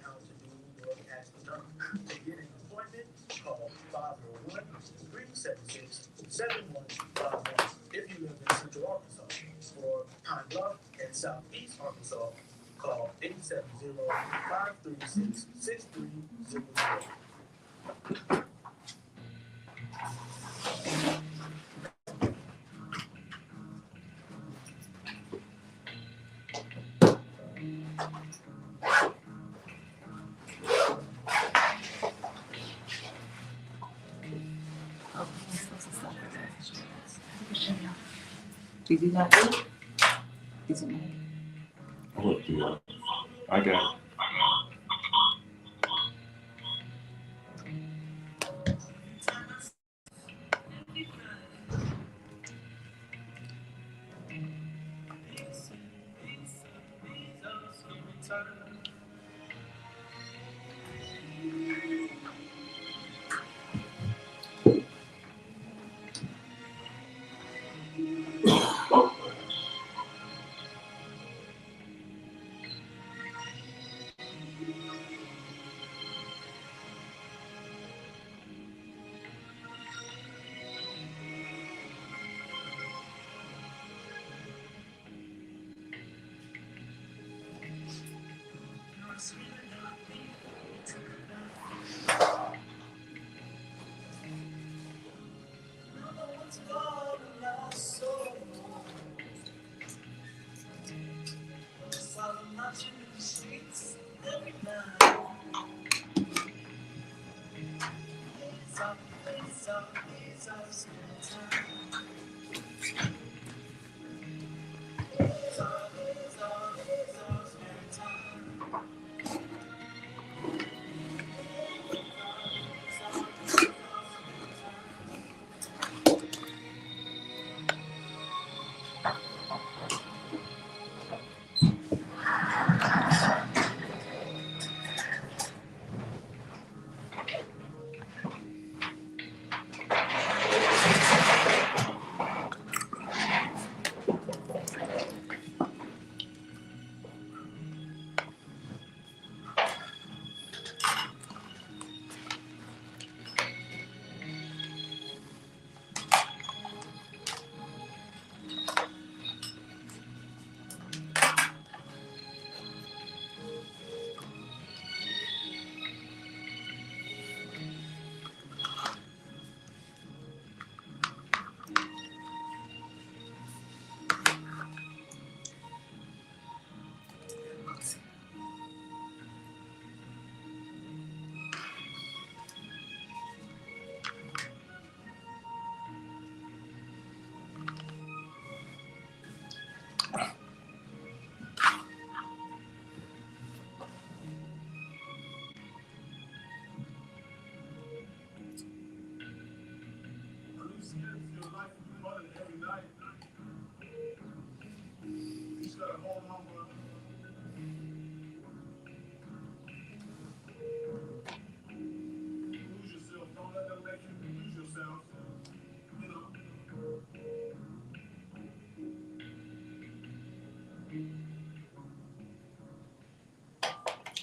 how to do your tax return. To get an appointment, call 501-376-7151. If you live in Central Arkansas, for Pine Bluff and Southeast Arkansas, call 870-536-6300. Did you not do it? Is it me? I'll look through that. I got it.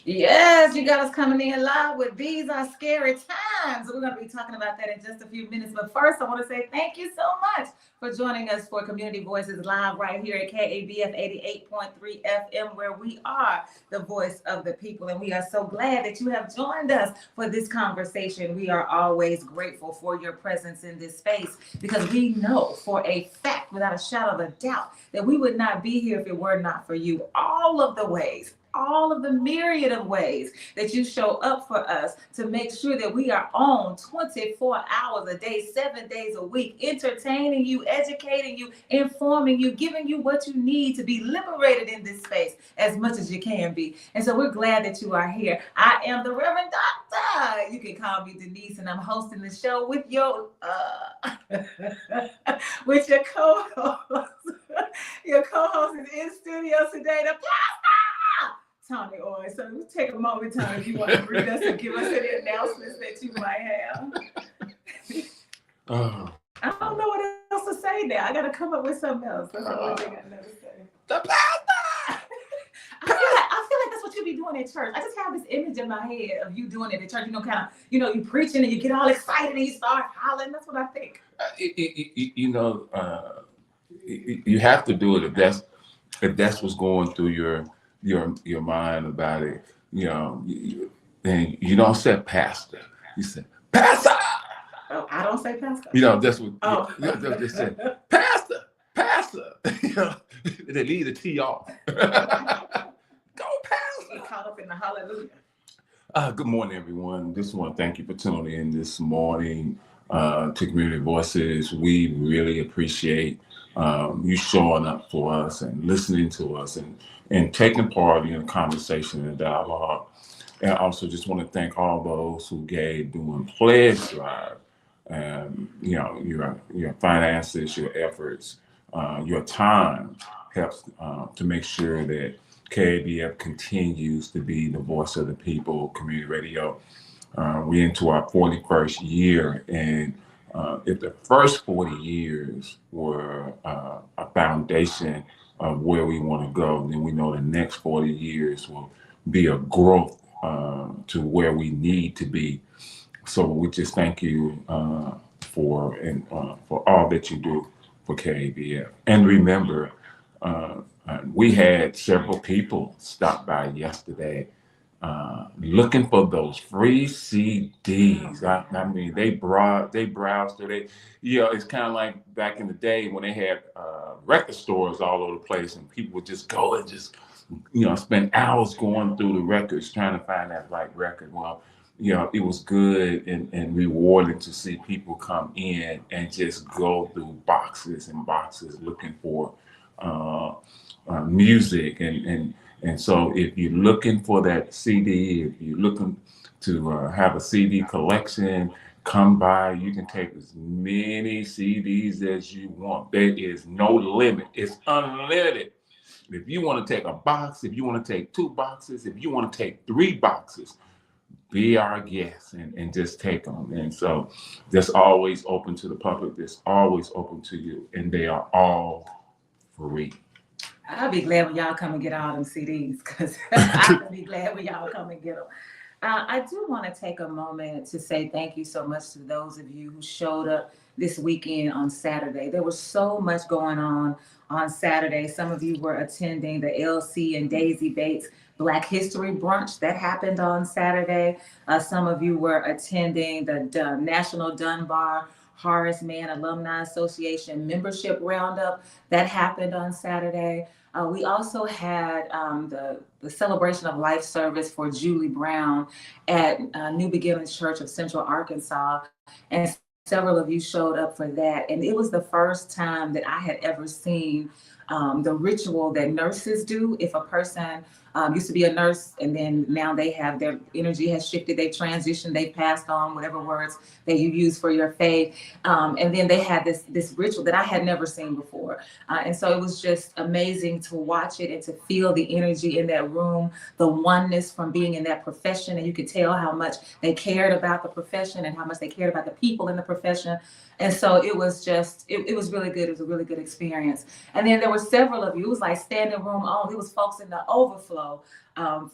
Yes, you got us coming in live with These Are Scary Times. We're going to be talking about that in just a few minutes. But first, I want to say thank you so much for joining us for Community Voices Live right here at KABF 88.3 FM, where we are the voice of the people. And we are so glad that you have joined us for this conversation. We are always grateful for your presence in this space because we know for a fact, without a shadow of a doubt, that we would not be here if it were not for you. All of the ways, all of the myriad of ways that you show up for us to make sure that we are on 24 hours a day, 7 days a week, entertaining you, educating you, informing you, giving you what you need to be liberated in this space as much as you can be. And so we're glad that you are here. I am the Reverend Doctor. You can call me Denise, and I'm hosting the show with your with your co-host. Your co-host is in studio today, the Pastor Toney Orr. So take a moment, Tony, if you want to greet us and give us any announcements that you might have. I don't know what else to say now. I got to come up with something else. That's the only thing I never say. The Pastor! I feel like that's what what you be doing at church? I just have this image in my head of you doing it at church. Kind of, you preaching and you get all excited and you start hollering. That's what I think. You have to do it if that's what's going through your mind about it. And you don't say pastor. You say pastor. Oh, I don't say pastor. That's what. Oh. They say pastor. They leave the T off. Go pastor. Caught up in the hallelujah. Good morning, everyone. Just want to thank you for tuning in this morning to Community Voices. We really appreciate you showing up for us and listening to us and taking part in the conversation and dialogue. And also just want to thank all those who gave during Pledge Drive. Your finances, your efforts, your time helps to make sure that KABF continues to be the voice of the people, community radio. We're into our 41st year, and if the first 40 years were a foundation of where we want to go, then we know the next 40 years will be a growth to where we need to be. So we just thank you for all that you do for KABF. And remember, we had several people stop by yesterday looking for those free CDs. I mean, they browsed through it. It's kind of like back in the day when they had record stores all over the place, and people would just go and just spend hours going through the records trying to find that right record. Well, it was good and rewarding to see people come in and just go through boxes and boxes looking for music. And so if you're looking for that CD, if you're looking to have a CD collection, come by. You can take as many CDs as you want. There is no limit. It's unlimited. If you want to take a box, if you want to take 2 boxes, if you want to take 3 boxes, be our guest and just take them. And so that's always open to the public. That's always open to you. And they are all free. I'll be glad when y'all come and get all them CDs, because I'll be glad when y'all come and get them. I do want to take a moment to say thank you so much to those of you who showed up this weekend on Saturday. There was so much going on Saturday. Some of you were attending the LC and Daisy Bates Black History Brunch that happened on Saturday. Some of you were attending the National Dunbar Horace Mann Alumni Association membership roundup that happened on Saturday. We also had the celebration of life service for Julie Brown at New Beginnings Church of Central Arkansas, and several of you showed up for that. And it was the first time that I had ever seen the ritual that nurses do. If a person used to be a nurse and then now they have their energy has shifted, they've transitioned, they've passed on, whatever words that you use for your faith. And then they had this ritual that I had never seen before. And so it was just amazing to watch it and to feel the energy in that room, the oneness from being in that profession. And you could tell how much they cared about the profession and how much they cared about the people in the profession. And so it was just, it was really good. It was a really good experience. And then there were several of you, it was like standing room only. It was folks in the overflow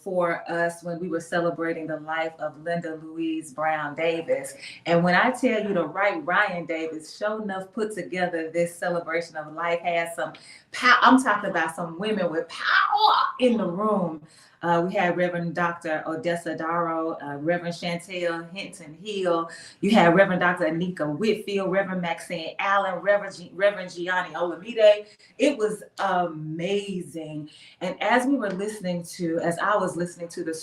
for us when we were celebrating the life of Linda Louise Brown Davis. And when I tell you the right Ryan Davis, sure enough put together this celebration of life, had some power. I'm talking about some women with power in the room. We had Reverend Dr. Odessa Darrow, Reverend Chantel Hinton Hill. You had Reverend Dr. Anika Whitfield, Reverend Maxine Allen, Reverend Gianni Olamide. It was amazing. And as I was listening to the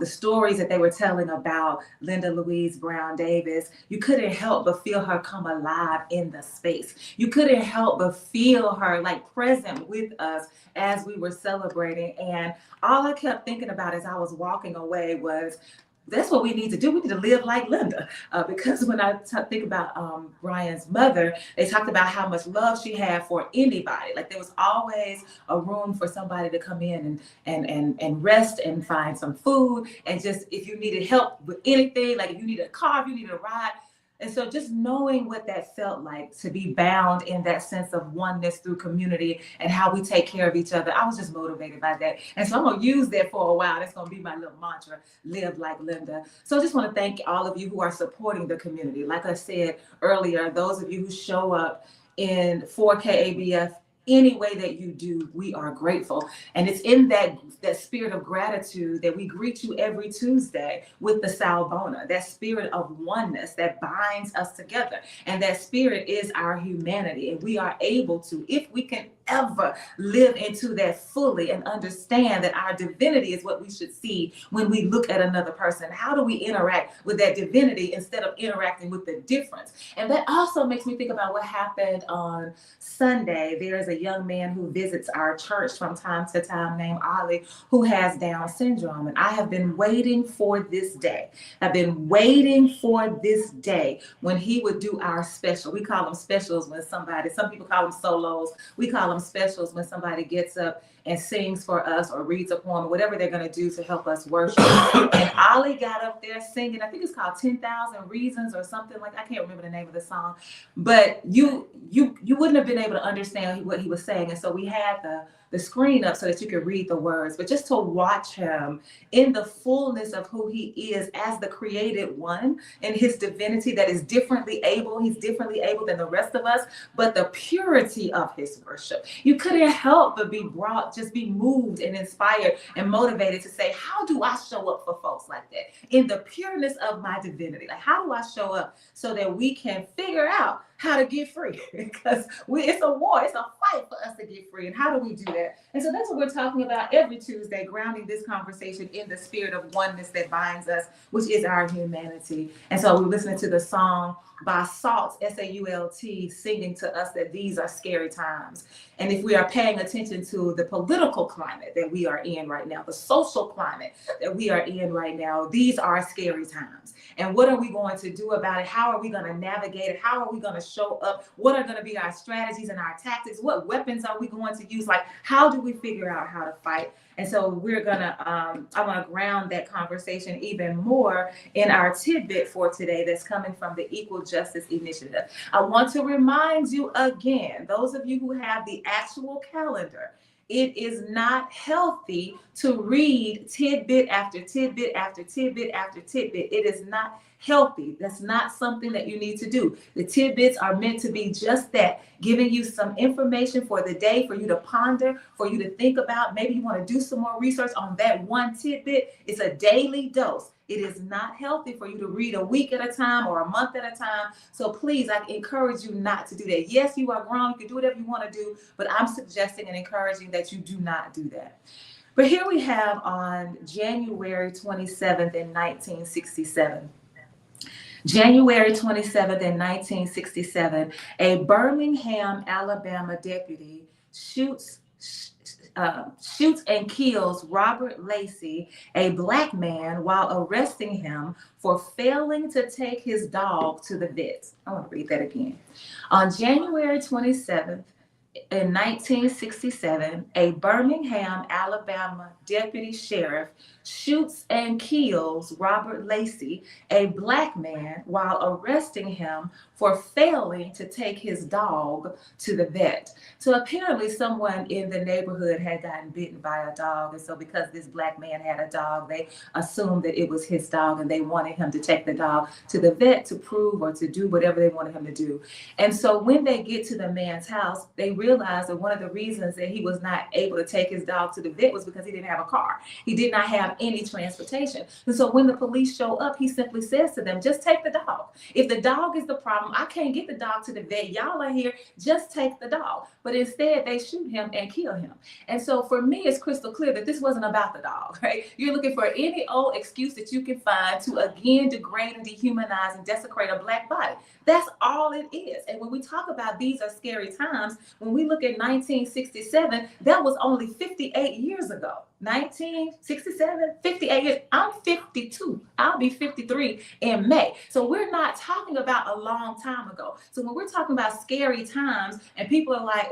stories that they were telling about Linda Louise Brown Davis, you couldn't help but feel her come alive in the space. You couldn't help but feel her like present with us as we were celebrating. And all I kept thinking about as I was walking away was, that's what we need to do. We need to live like Linda. Because when I think about Brian's mother, they talked about how much love she had for anybody. Like there was always a room for somebody to come in and rest and find some food. And just if you needed help with anything, like if you needed a car, if you needed a ride, And so just knowing what that felt like to be bound in that sense of oneness through community and how we take care of each other, I was just motivated by that. And so I'm going to use that for a while. That's going to be my little mantra, live like Linda. So I just want to thank all of you who are supporting the community. Like I said earlier, those of you who show up in 4KABF any way that you do, we are grateful. And it's in that spirit of gratitude that we greet you every Tuesday with the Sawubona, that spirit of oneness that binds us together. And that spirit is our humanity. And we are able to, if we can ever live into that fully and understand that our divinity is what we should see when we look at another person. How do we interact with that divinity instead of interacting with the difference? And that also makes me think about what happened on Sunday. There is a young man who visits our church from time to time named Ali, who has Down syndrome. And I have been waiting for this day. I've been waiting for this day when he would do our special. We call them specials when some people call them solos. We call them specials when somebody gets up and sings for us or reads a poem, whatever they're going to do to help us worship. And Ali got up there singing, I think it's called 10,000 Reasons or something like, I can't remember the name of the song, but you wouldn't have been able to understand what he was saying. And so we had the screen up so that you could read the words, but just to watch him in the fullness of who he is as the created one and his divinity that is differently able. He's differently able than the rest of us, but the purity of his worship. You couldn't help but just be moved and inspired and motivated to say, how do I show up for folks like that? In the pureness of my divinity. Like, how do I show up so that we can figure out how to get free? Because it's a war, it's a fight for us to get free. And how do we do that? And so that's what we're talking about every Tuesday, grounding this conversation in the spirit of oneness that binds us, which is our humanity. And so we're listening to the song by Salt, S-A-U-L-T, singing to us that these are scary times. And if we are paying attention to the political climate that we are in right now, the social climate that we are in right now, these are scary times. And what are we going to do about it? How are we going to navigate it? How are we going to show up? What are going to be our strategies and our tactics? What weapons are we going to use? Like, how do we figure out how to fight? And so we're gonna, I want to ground that conversation even more in our tidbit for today that's coming from the Equal Justice Initiative. I want to remind you again, those of you who have the actual calendar, it is not healthy to read tidbit after tidbit after tidbit after tidbit. It is not healthy. That's not something that you need to do. The tidbits are meant to be just that, giving you some information for the day, for you to ponder, for you to think about. Maybe you want to do some more research on that one tidbit. It's a daily dose. It is not healthy for you to read a week at a time or a month at a time. So please, I encourage you not to do that. Yes, you are grown. You can do whatever you want to do, but I'm suggesting and encouraging that you do not do that. But here we have on January 27th in 1967, January 27th in 1967, a Birmingham, Alabama deputy shoots and kills Robert Lacey, a Black man, while arresting him for failing to take his dog to the vet. I want to read that again. On January 27th, in 1967, a Birmingham, Alabama deputy sheriff shoots and kills Robert Lacey, a Black man, while arresting him for failing to take his dog to the vet. So apparently someone in the neighborhood had gotten bitten by a dog. And so because this Black man had a dog, they assumed that it was his dog and they wanted him to take the dog to the vet to prove or to do whatever they wanted him to do. And so when they get to the man's house, they realize that one of the reasons that he was not able to take his dog to the vet was because he didn't have a car. He did not have any transportation. And so when the police show up, he simply says to them, just take the dog. If the dog is the problem, I can't get the dog to the vet. Y'all are here, just take the dog. But instead they shoot him and kill him. And so for me, it's crystal clear that this wasn't about the dog, right? You're looking for any old excuse that you can find to again degrade and dehumanize and desecrate a Black body. That's all it is. And when we talk about these are scary times, when we look at 1967, that was only 58 years ago. 1967, 58 years. I'm 52. I'll be 53 in May. So we're not talking about a long time ago. So when we're talking about scary times, and people are like,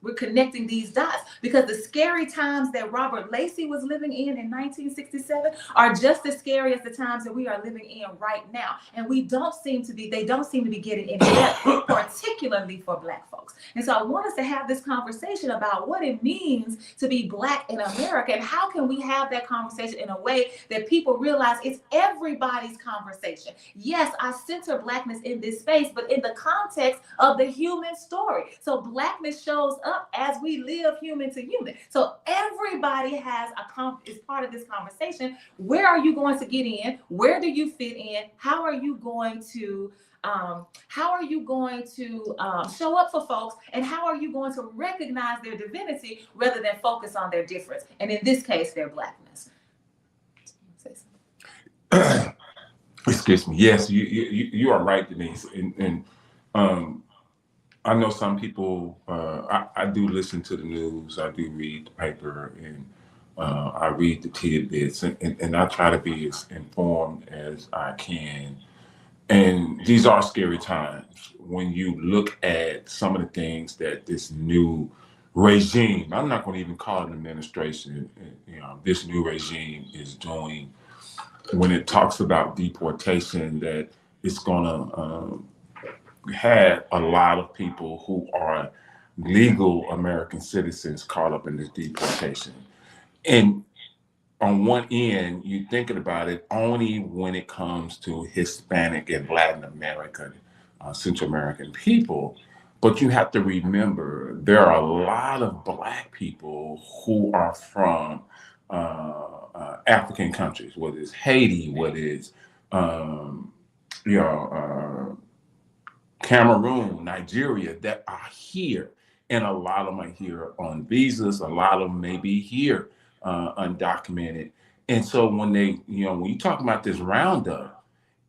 we're connecting these dots because the scary times that Robert Lacey was living in 1967 are just as scary as the times that we are living in right now. And they don't seem to be getting any better, particularly for Black folks. And so I want us to have this conversation about what it means to be Black in America, and how can we have that conversation in a way that people realize it's everybody's conversation. Yes, I center Blackness in this space, but in the context of the human story. So Blackness shows up as we live human to human. So everybody is part of this conversation. Where are you going to get in? Where do you fit in? How are you going to show up for folks, and how are you going to recognize their divinity rather than focus on their difference, and in this case, their Blackness? Excuse me. Yes, you are right, Denise. And I know some people. I do listen to the news. I do read the paper, and I read the tidbits, and I try to be as informed as I can. And these are scary times when you look at some of the things that this new regime, I'm not going to even call it an administration, this new regime is doing when it talks about deportation, that it's going to have a lot of people who are legal American citizens caught up in this deportation. And on one end, you're thinking about it only when it comes to Hispanic and Latin American, Central American people. But you have to remember, there are a lot of Black people who are from African countries, whether it's Haiti, whether it's Cameroon, Nigeria, that are here. And a lot of them are here on visas. A lot of them may be here undocumented. And so when when you talk about this roundup,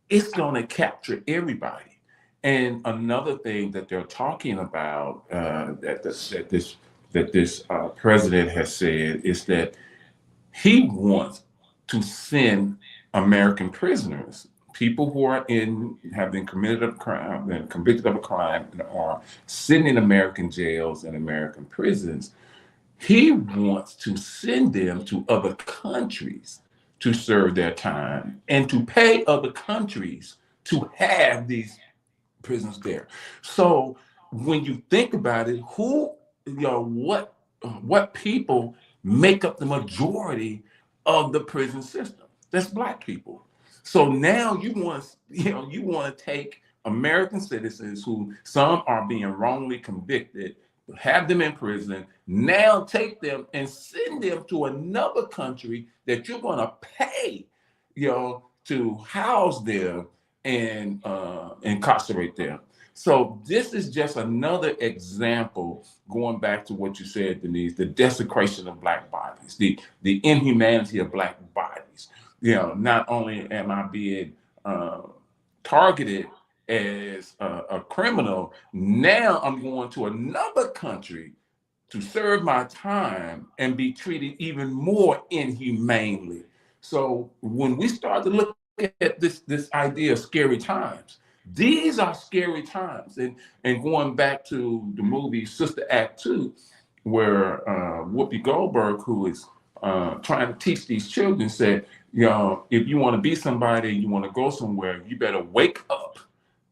it's going to capture everybody. And another thing that they're talking about that this president has said is that he wants to send American prisoners, people who have been convicted of a crime, and are sitting in American jails and American prisons. He wants to send them to other countries to serve their time and to pay other countries to have these prisoners there. So when you think about it, what people make up the majority of the prison system? That's Black people. So now you want to take American citizens who some are being wrongly convicted, have them in prison, now take them and send them to another country that you're going to pay, to house them and incarcerate them. So this is just another example, going back to what you said, Denise, the desecration of Black bodies, the inhumanity of Black bodies. Not only am I being targeted as a criminal, now I'm going to another country to serve my time and be treated even more inhumanely. So when we start to look at this idea of scary times, these are scary times. And going back to the movie Sister Act 2, where Whoopi Goldberg, who is trying to teach these children, said, if you want to be somebody, you want to go somewhere, you better wake up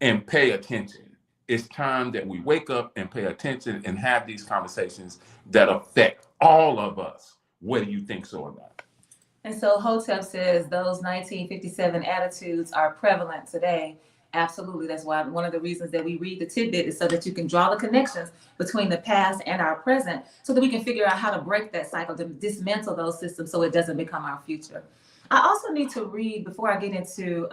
and pay attention. It's time that we wake up and pay attention and have these conversations that affect all of us, whether you think so or not. And so Hotep says those 1957 attitudes are prevalent today. Absolutely. That's why one of the reasons that we read the tidbit is so that you can draw the connections between the past and our present, so that we can figure out how to break that cycle, to dismantle those systems so it doesn't become our future. I also need to read, before I get into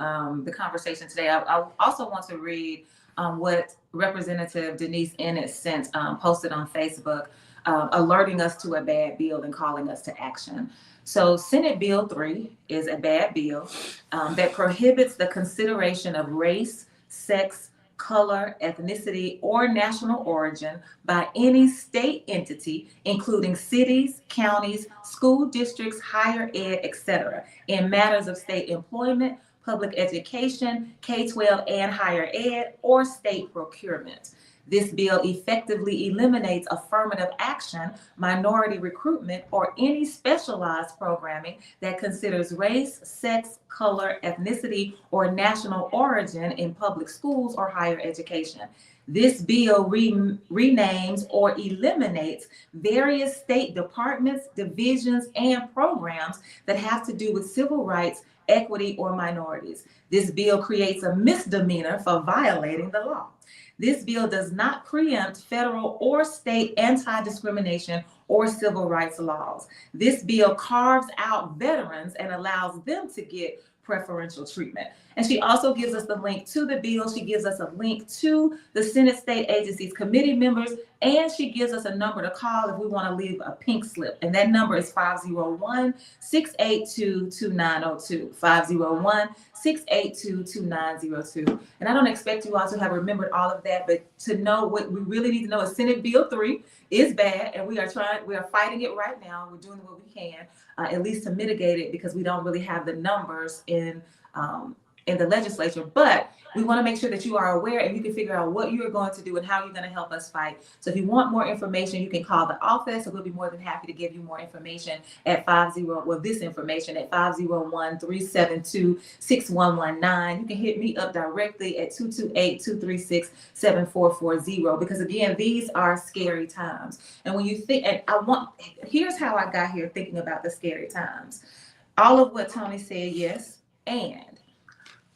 the conversation today, I also want to read what Representative Denise Ennis sent, posted on Facebook, alerting us to a bad bill and calling us to action. So Senate Bill 3 is a bad bill that prohibits the consideration of race, sex, color, ethnicity, or national origin by any state entity, including cities, counties, school districts, higher ed, etc., in matters of state employment, public education, K-12 and higher ed, or state procurement. This bill effectively eliminates affirmative action, minority recruitment, or any specialized programming that considers race, sex, color, ethnicity, or national origin in public schools or higher education. This bill renames or eliminates various state departments, divisions, and programs that have to do with civil rights, equity, or minorities. This bill creates a misdemeanor for violating the law. This bill does not preempt federal or state anti-discrimination or civil rights laws. This bill carves out veterans and allows them to get preferential treatment. And she also gives us the link to the bill. She gives us a link to the Senate State Agencies committee members, and she gives us a number to call if we want to leave a pink slip. And that number is 501-682-2902, 501-682-2902. And I don't expect you all to have remembered all of that, but to know what we really need to know is Senate Bill 3 is bad, and we are fighting it right now. We're doing what we can, at least to mitigate it, because we don't really have the numbers in the legislature, but we want to make sure that you are aware and you can figure out what you're going to do and how you're going to help us fight. So if you want more information, you can call the office, and we'll be more than happy to give you more information at 501-372-6119. You can hit me up directly at 228-236-7440, because again, these are scary times. And when you think, and here's how I got here thinking about the scary times. All of what Toney said, yes, and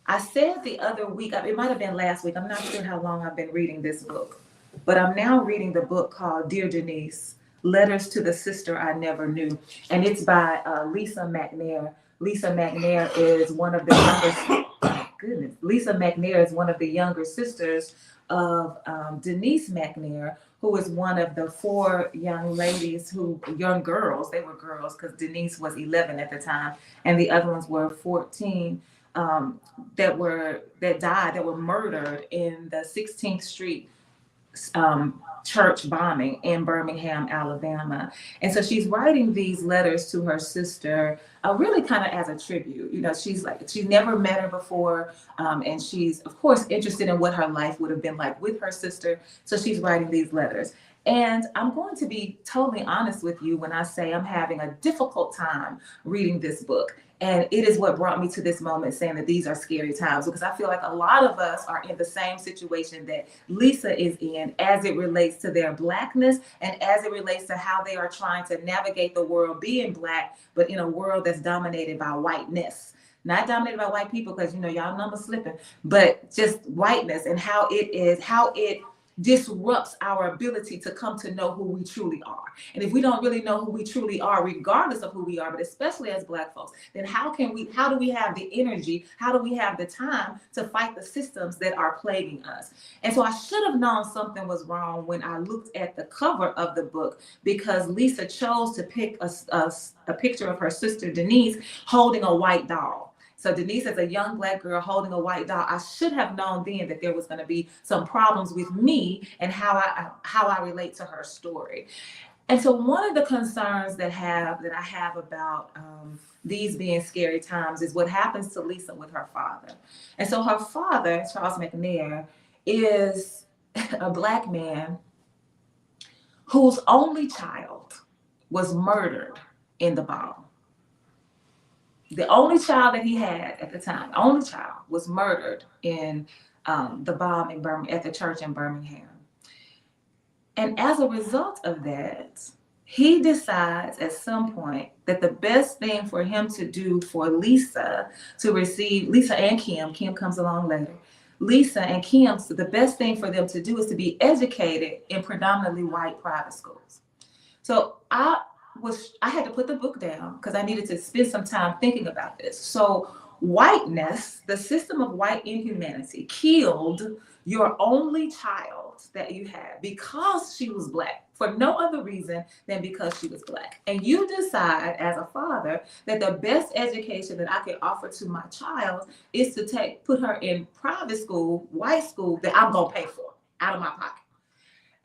I said the other week, it might have been last week, I'm not sure how long I've been reading this book, but I'm now reading the book called Dear Denise, Letters to the Sister I Never Knew. And it's by Lisa McNair. Lisa McNair is one of the younger sisters of Denise McNair, who is one of the 4 young girls, they were girls because Denise was 11 at the time, and the other ones were 14. That were murdered in the 16th Street church bombing in Birmingham, Alabama. And so she's writing these letters to her sister, really kind of as a tribute. You know, she's never met her before, and she's of course interested in what her life would have been like with her sister. So she's writing these letters. And I'm going to be totally honest with you when I say I'm having a difficult time reading this book. And it is what brought me to this moment, saying that these are scary times, because I feel like a lot of us are in the same situation that Lisa is in, as it relates to their Blackness and as it relates to how they are trying to navigate the world being Black, but in a world that's dominated by whiteness. Not dominated by white people, because y'all number slipping, but just whiteness, and how it disrupts our ability to come to know who we truly are. And if we don't really know who we truly are, regardless of who we are, but especially as Black folks, then how do we have the energy, how do we have the time to fight the systems that are plaguing us? And so I should have known something was wrong when I looked at the cover of the book, because Lisa chose to pick a picture of her sister Denise holding a white doll. So Denise is a young Black girl holding a white doll. I should have known then that there was going to be some problems with me and how I relate to her story. And so one of the concerns that I have about these being scary times is what happens to Lisa with her father. And so her father, Charles McNair, is a Black man whose only child was murdered in the bomb. The only child that he had at the time, was murdered in the bomb at the church in Birmingham. And as a result of that, he decides at some point that the best thing for him to do for Lisa and Kim comes along later. Lisa and Kim, so the best thing for them to do is to be educated in predominantly white private schools. So I had to put the book down because I needed to spend some time thinking about this. So whiteness, the system of white inhumanity, killed your only child that you had because she was Black, for no other reason than because she was Black. And you decide as a father that the best education that I can offer to my child is to put her in private school, white school, that I'm gonna pay for out of my pocket.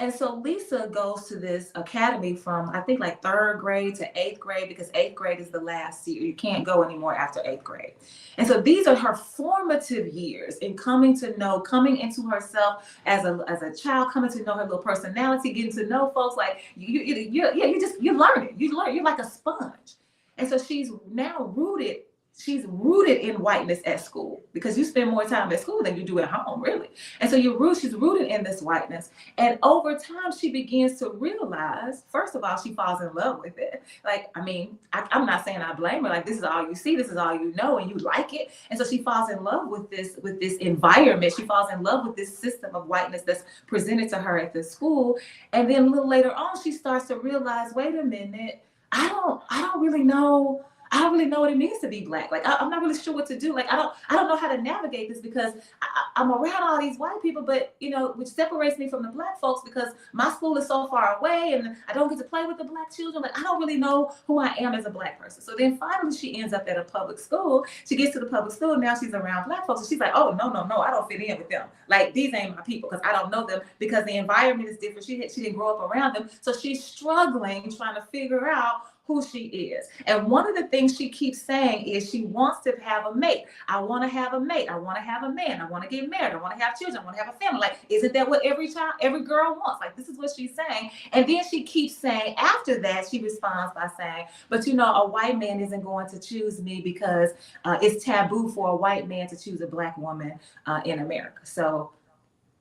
And so Lisa goes to this academy from, I think, like 3rd grade to 8th grade, because 8th grade is the last year. You can't go anymore after 8th grade. And so these are her formative years in coming into herself as a child, coming to know her little personality, getting to know folks. Like you're learning. You're like a sponge. And so she's now rooted. She's rooted in whiteness at school, because you spend more time at school than you do at home, really. And so she's rooted in this whiteness. And over time, she begins to realize, first of all, she falls in love with it. Like, I mean, I'm not saying I blame her. Like, this is all you see, this is all you know, and you like it. And so she falls in love with this environment. She falls in love with this system of whiteness that's presented to her at the school. And then a little later on, she starts to realize, wait a minute, I don't really know what it means to be Black. Like, I'm not really sure what to do. Like, I don't know how to navigate this, because I'm around all these white people, but, which separates me from the Black folks, because my school is so far away and I don't get to play with the Black children. Like, I don't really know who I am as a Black person. So then finally she ends up at a public school. She gets to the public school, and now she's around Black folks. And she's like, oh, no, I don't fit in with them. Like, these ain't my people, because I don't know them, because the environment is different. She didn't grow up around them. So she's struggling, trying to figure out who she is. And one of the things she keeps saying is she wants to have a mate. I want to have a mate. I want to have a man. I want to get married. I want to have children. I want to have a family. Like, isn't that what every girl wants? Like, this is what she's saying. And then she keeps saying, after that, she responds by saying, but a white man isn't going to choose me, because it's taboo for a white man to choose a Black woman in America. So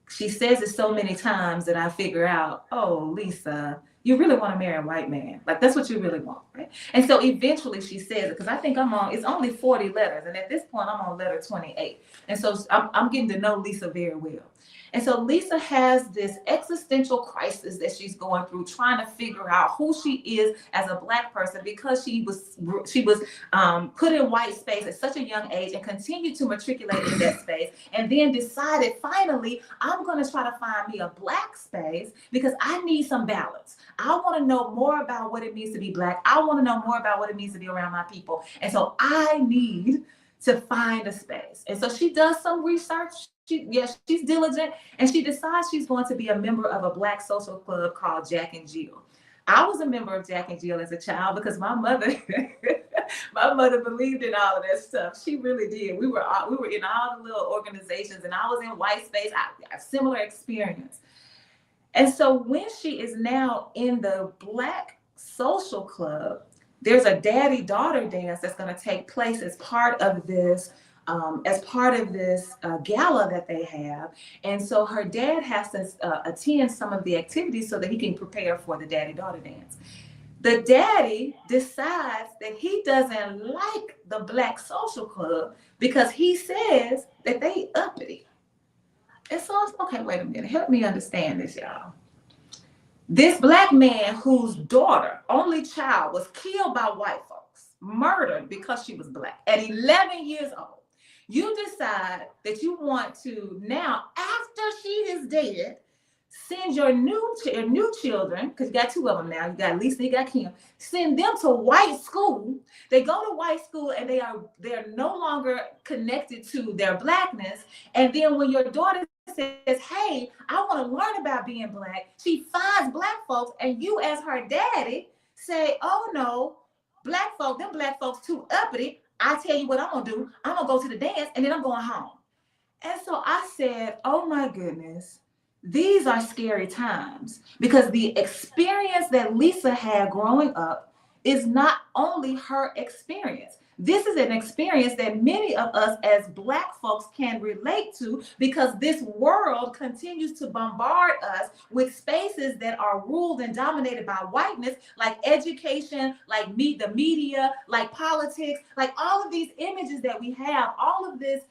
she says it so many times that I figure out, oh, Lisa, you really want to marry a white man. Like, that's what you really want, right? And so eventually she says it, because I think it's only 40 letters. And at this point, I'm on letter 28. And so I'm getting to know Lisa very well. And so Lisa has this existential crisis that she's going through, trying to figure out who she is as a Black person, because she was put in white space at such a young age and continued to matriculate in that space, and then decided, finally, I'm going to try to find me a Black space, because I need some balance. I want to know more about what it means to be Black. I want to know more about what it means to be around my people. And so I need to find a space. And so she does some research. She's diligent, and she decides she's going to be a member of a Black social club called Jack and Jill. I was a member of Jack and Jill as a child, because my mother believed in all of that stuff. She really did. We were in all the little organizations, and I was in white space. I have similar experience. And so when she is now in the Black social club, there's a daddy-daughter dance that's going to take place as part of this gala that they have. And so her dad has to attend some of the activities so that he can prepare for the daddy-daughter dance. The daddy decides that he doesn't like the Black social club, because he says that they uppity. And so it's, okay, wait a minute, help me understand this, y'all. This Black man whose daughter, only child, was killed by white folks, murdered because she was Black at 11 years old. You decide that you want to now, after she is dead, send your new children, because you got 2 of them now, you got Lisa, you got Kim, send them to white school. They go to white school, and they're no longer connected to their Blackness. And then when your daughter says, hey, I want to learn about being Black, she finds Black folks, and you as her daddy say, oh no, them Black folks too uppity. I tell you what I'm gonna do. I'm gonna go to the dance, and then I'm going home. And so I said, oh my goodness, these are scary times, because the experience that Lisa had growing up is not only her experience. This is an experience that many of us as Black folks can relate to, because this world continues to bombard us with spaces that are ruled and dominated by whiteness, like education, like the media, like politics, like all of these images that we have, all of this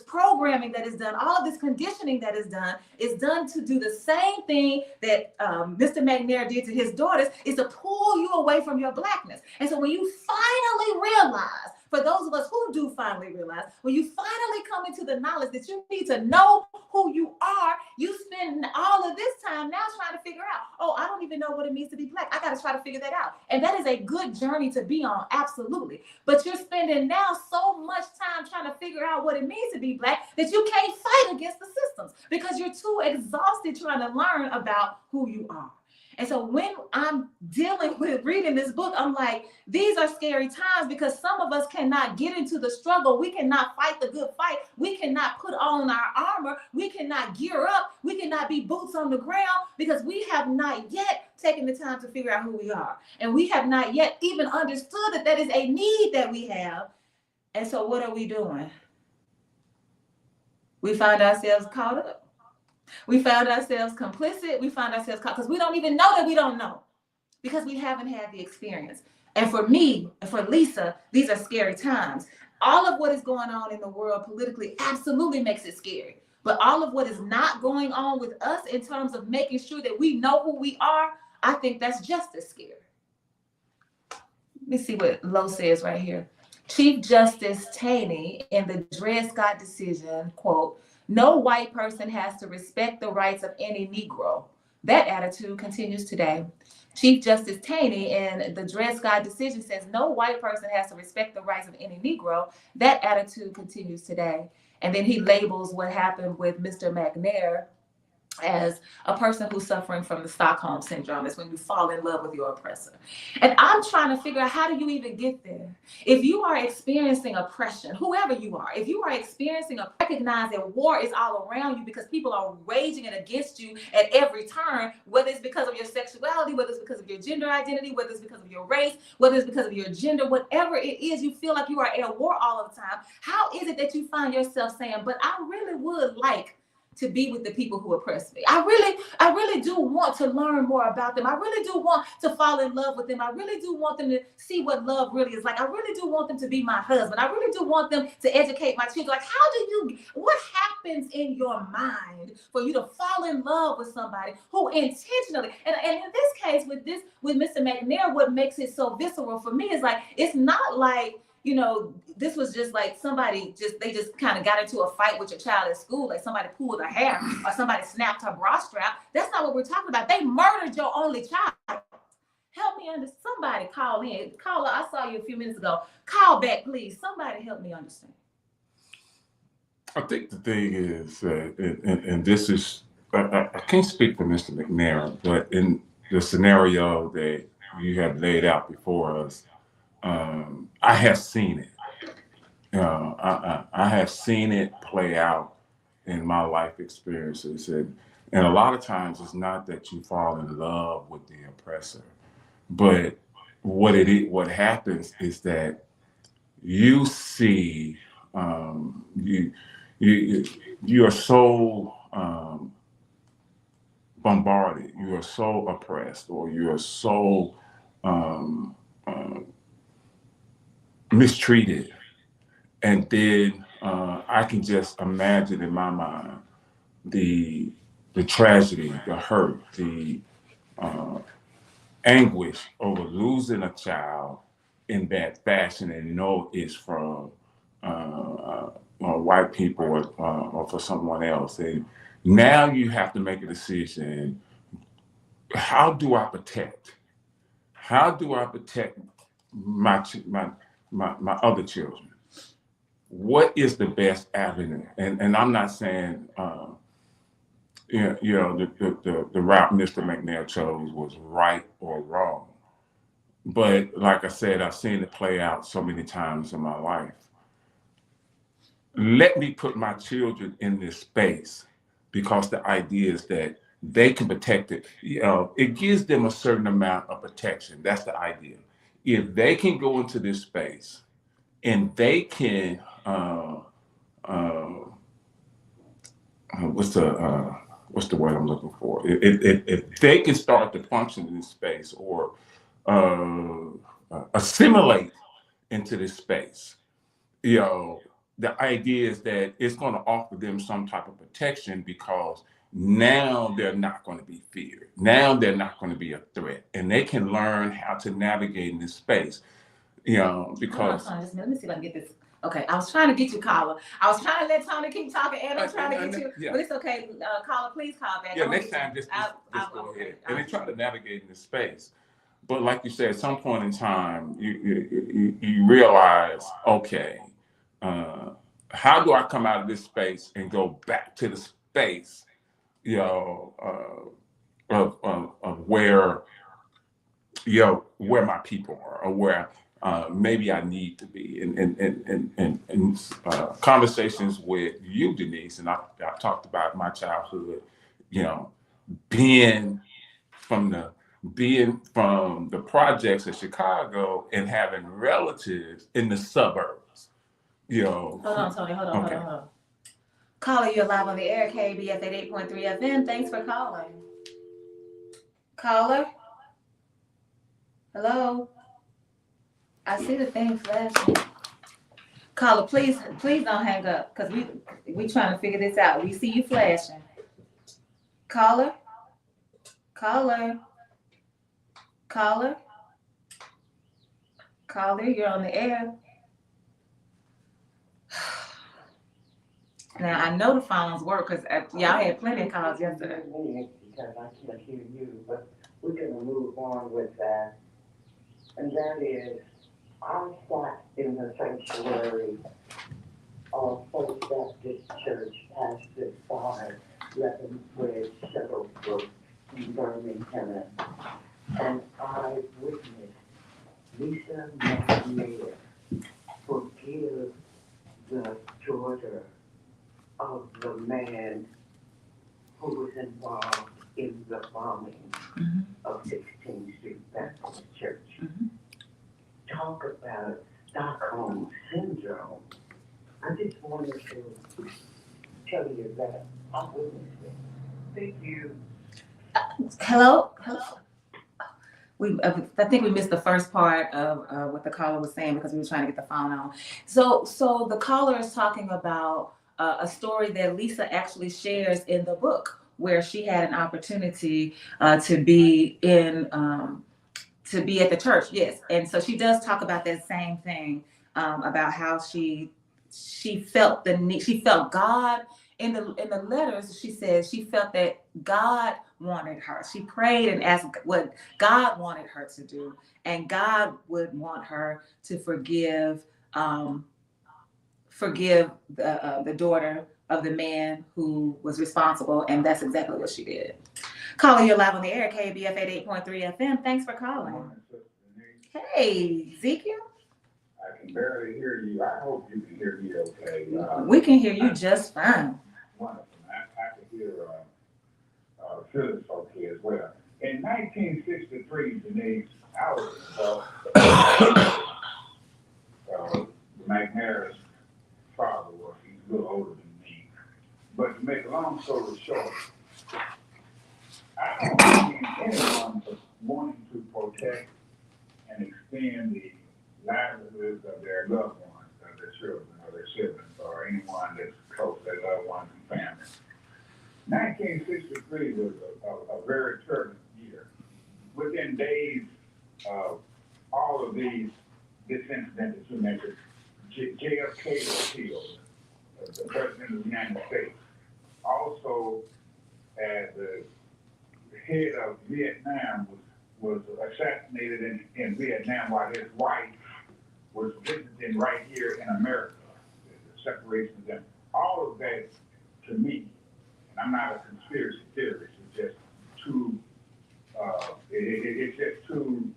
programming that is done, all of this conditioning that is done to do the same thing that Mr. McNair did to his daughters, is to pull you away from your Blackness. And so when you finally realize For those of us who do finally realize, when you finally come into the knowledge that you need to know who you are, you spend all of this time now trying to figure out, oh, I don't even know what it means to be Black. I got to try to figure that out. And that is a good journey to be on, absolutely. But you're spending now so much time trying to figure out what it means to be Black that you can't fight against the systems because you're too exhausted trying to learn about who you are. And so when I'm dealing with reading this book, I'm like, these are scary times because some of us cannot get into the struggle. We cannot fight the good fight. We cannot put on our armor. We cannot gear up. We cannot be boots on the ground because we have not yet taken the time to figure out who we are. And we have not yet even understood that that is a need that we have. And so what are we doing? We find ourselves caught up. We found ourselves complicit. We find ourselves caught because we don't even know that we don't know because we haven't had the experience. And for me, and for Lisa, these are scary times. All of what is going on in the world politically absolutely makes it scary. But all of what is not going on with us in terms of making sure that we know who we are, I think that's just as scary. Let me see what Lowe says right here. Chief Justice Toney in the Dred Scott decision, quote, "No white person has to respect the rights of any Negro." That attitude continues today. Chief Justice Toney in the Dred Scott decision says no white person has to respect the rights of any Negro. That attitude continues today. And then he labels what happened with Mr. McNair as a person who's suffering from the Stockholm syndrome. It's when you fall in love with your oppressor. And I'm trying to figure out, how do you even get there? If you are experiencing oppression, whoever you are, if you are experiencing recognize that war is all around you because people are raging it against you at every turn, whether it's because of your sexuality, whether it's because of your gender identity, whether it's because of your race, whether it's because of your gender, whatever it is, you feel like you are at war all of the time. How is it that you find yourself saying, but I really would like to be with the people who oppress me. I really do want to learn more about them. I really do want to fall in love with them. I really do want them to see what love really is like. I really do want them to be my husband. I really do want them to educate my children. Like, what happens in your mind for you to fall in love with somebody who intentionally, and in this case with Mr. McNair, what makes it so visceral for me is like, it's not like, you know, this was just like they just kind of got into a fight with your child at school, like somebody pulled her hair or somebody snapped her bra strap. That's not what we're talking about. They murdered your only child. Help me understand. Somebody call in. Caller, I saw you a few minutes ago. Call back, please. Somebody help me understand. I think the thing is, and this is, I can't speak for Mr. McNair, but in the scenario that you have laid out before us, I have seen it. I have seen it play out in my life experiences, and a lot of times it's not that you fall in love with the oppressor, but what happens is that you see, you are so bombarded, you are so oppressed, or you are so mistreated. And then I can just imagine in my mind the tragedy, the hurt, the anguish over losing a child in that fashion, and know it's from white people or for someone else. And now you have to make a decision. How do I protect? How do I protect my other children? What is the best avenue? And I'm not saying the route Mr. McNair chose was right or wrong, but like I said, I've seen it play out so many times in my life. Let me put my children in this space because the idea is that they can protect it. It gives them a certain amount of protection. That's the idea. If they can go into this space and they can, what's the word I'm looking for? If they can start to function in this space or assimilate into this space, the idea is that it's going to offer them some type of protection because now they're not going to be feared. Now they're not going to be a threat, and they can learn how to navigate in this space. You know, Hold on, because Tony, just a minute. Let me see if I can get this. Okay, I was trying to get you, caller. I was trying to let Tony keep talking, and I'm trying to get you. Yeah. But it's okay. Caller, please call back. Yeah, next time just go ahead. And they try to navigate in this space. But like you said, at some point in time, you realize, okay, how do I come out of this space and go back to the space, you know, of where, you know, where my people are, or where maybe I need to be. And conversations with you, Denise, and I talked about my childhood, you know, being from the projects of Chicago and having relatives in the suburbs, you know. Hold on, Tony. Hold on. Caller, you're live on the air, KBF 88.3 FM. Thanks for calling. Caller? Hello? I see the thing flashing. Caller, please don't hang up, because we trying to figure this out. We see you flashing. Caller? Caller? Caller? Caller, you're on the air. Now, I know the phones work, because y'all had plenty of calls yesterday. Because I can't hear you, but we're going to move on with that. And that is, I sat in the sanctuary of First Baptist Church, Pastor 5, Leavenworth, Shuttlebrook, in Birmingham, and I witnessed Lisa McNair forgive the daughter of the man who was involved in the bombing of 16th Street Baptist Church. Talk about Stockholm Syndrome. I just wanted to tell you that I witnessed it. Thank you. Hello? I think we missed the first part of what the caller was saying because we were trying to get the phone on. So the caller is talking about a story that Lisa actually shares in the book, where she had an opportunity to be at the church. Yes, and so she does talk about that same thing, about how she felt the need. She felt God in the letters. She says she felt that God wanted her. She prayed and asked what God wanted her to do, and God would want her to forgive the daughter of the man who was responsible, and that's exactly what she did. Calling you live on the air, KBF 88.3 FM. Thanks for calling. Hey, Ezekiel. I can barely hear you. I hope you can hear me okay. We can hear you just fine. Wonderful. I can hear Phyllis okay as well. In 1963, Denise, I was McNair's father was. He's a little older than me. But to make a long story short, I don't see anyone wanting to protect and extend the livelihoods of their loved ones, of their children, or their siblings, or anyone that's close to their loved ones and family. 1963 was a very turbulent year. Within days of all of this incident that you mentioned, JFK was killed, the President of the United States. Also, as the head of Vietnam was assassinated in Vietnam while his wife was visiting right here in America. The separation of them. All of that, to me, and I'm not a conspiracy theorist, it's just too, it's just too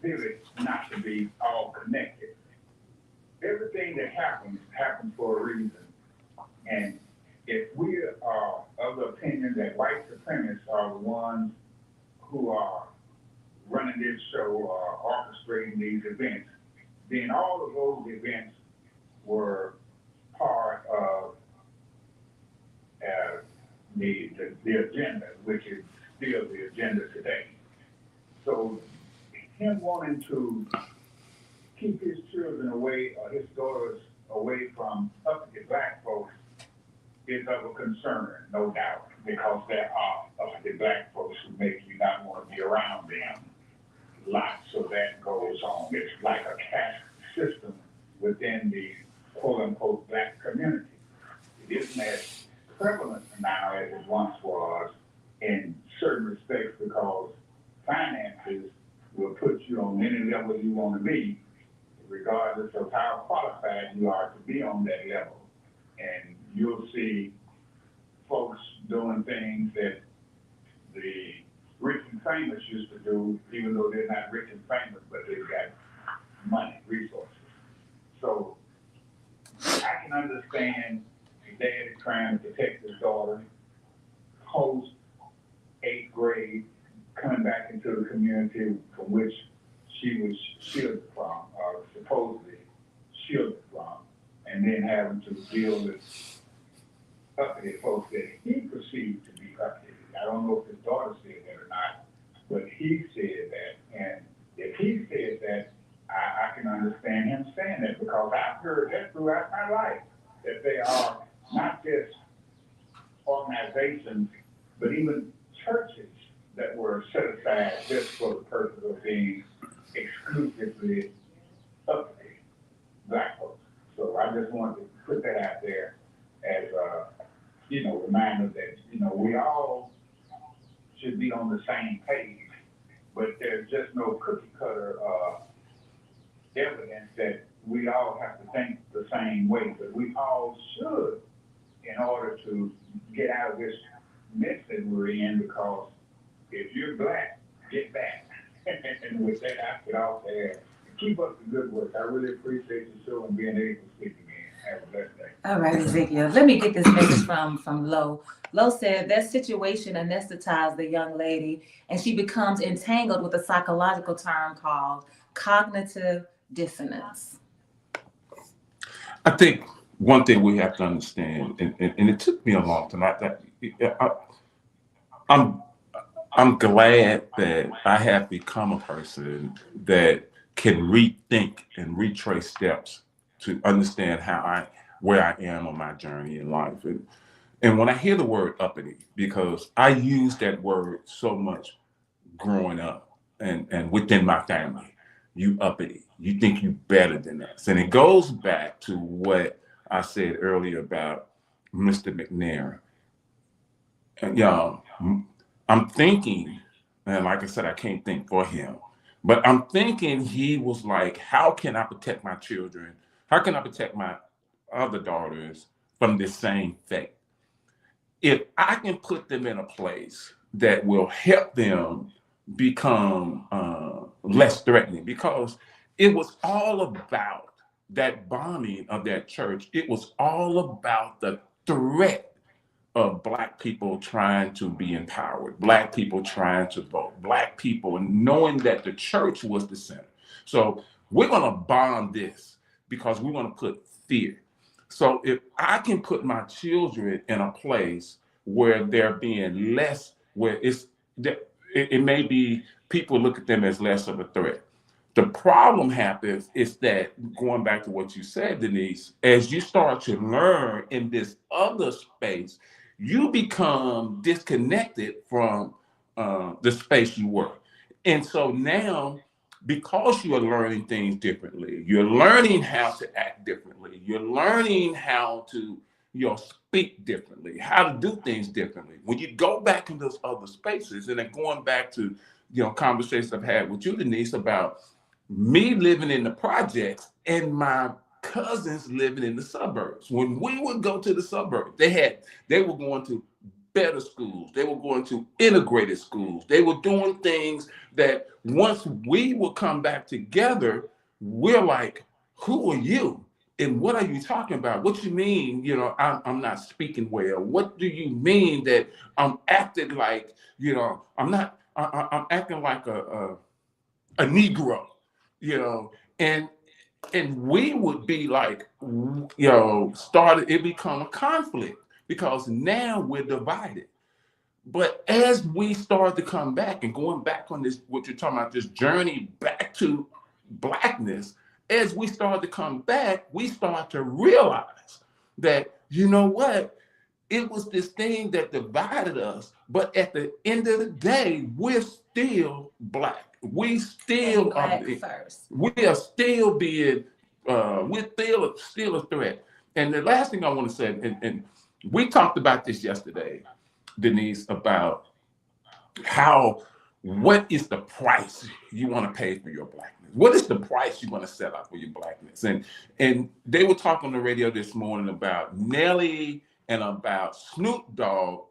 vivid not to be all connected. Everything that happens for a reason. And if we are of the opinion that white supremacists are the ones who are running this show or orchestrating these events, then all of those events were part of the agenda, which is still the agenda today. So him wanting to keep his children away, or his daughters away from uppity black folks is of a concern, no doubt, because there are uppity black folks who make you not want to be around them. lots of that goes on. It's like a caste system within the quote-unquote black community. It isn't as prevalent now as it once was in certain respects because finances will put you on any level you want to be, regardless of how qualified you are to be on that level. And you'll see folks doing things that the rich and famous used to do, even though they're not rich and famous, but they've got money, resources. So I can understand the dad is trying to protect his daughter post 8th grade, coming back into the community from which she was shielded from, or supposedly shielded from, and then having to deal with uppity folks that he perceived to be uppity. I don't know if his daughter said that or not, but he said that. And if he said that, I can understand him saying that because I've heard that throughout my life, that they are not just organizations, but even churches that were set aside just for the purpose of being exclusively uppity black folks. So I just wanted to put that out there as a, reminder that, we all should be on the same page, but there's just no cookie cutter evidence that we all have to think the same way, but we all should in order to get out of this mess that we're in, because if you're black, get back. And with that, I could also add, keep up the good work. I really appreciate the show and being able to speak again. Have a blessed day. All right, Ezekiel. Let me get this message from Lo. Lo said that situation anesthetized the young lady, and she becomes entangled with a psychological term called cognitive dissonance. I think one thing we have to understand, and it took me a long time. I'm glad that I have become a person that can rethink and retrace steps to understand where I am on my journey in life. And when I hear the word uppity, because I use that word so much growing up and within my family, you uppity, you think you better than us. And it goes back to what I said earlier about Mr. McNair. And y'all, I'm thinking, and like I said, I can't think for him, but I'm thinking he was like, how can I protect my children? How can I protect my other daughters from this same fate? If I can put them in a place that will help them become less threatening, because it was all about that bombing of that church. It was all about the threat of Black people trying to be empowered, Black people trying to vote, Black people knowing that the church was the center. So we're going to bomb this because we want to put fear. So if I can put my children in a place where they're being less, where it may be people look at them as less of a threat. The problem happens is that, going back to what you said, Denise, as you start to learn in this other space, you become disconnected from the space you were. And so now, because you are learning things differently, you're learning how to act differently, you're learning how to speak differently, how to do things differently. When you go back in those other spaces, and then going back to conversations I've had with you, Denise, about me living in the projects and my cousins living in the suburbs. When we would go to the suburbs, they were going to better schools, they were going to integrated schools, they were doing things that once we would come back together, we're like, who are you? And what are you talking about? What you mean, I'm not speaking well? What do you mean that I'm acting like, I'm acting like a Negro, and we would be like, it become a conflict because now we're divided. But as we start to come back and going back on this, what you're talking about, this journey back to Blackness, as we start to come back, we start to realize that, it was this thing that divided us, but at the end of the day, we're still Black. we still are. We are still being. We're still a threat. And the last thing I want to say, and we talked about this yesterday, Denise, about what is the price you want to pay for your blackness? What is the price you want to set out for your blackness? And they were talking on the radio this morning about Nelly and about Snoop Dogg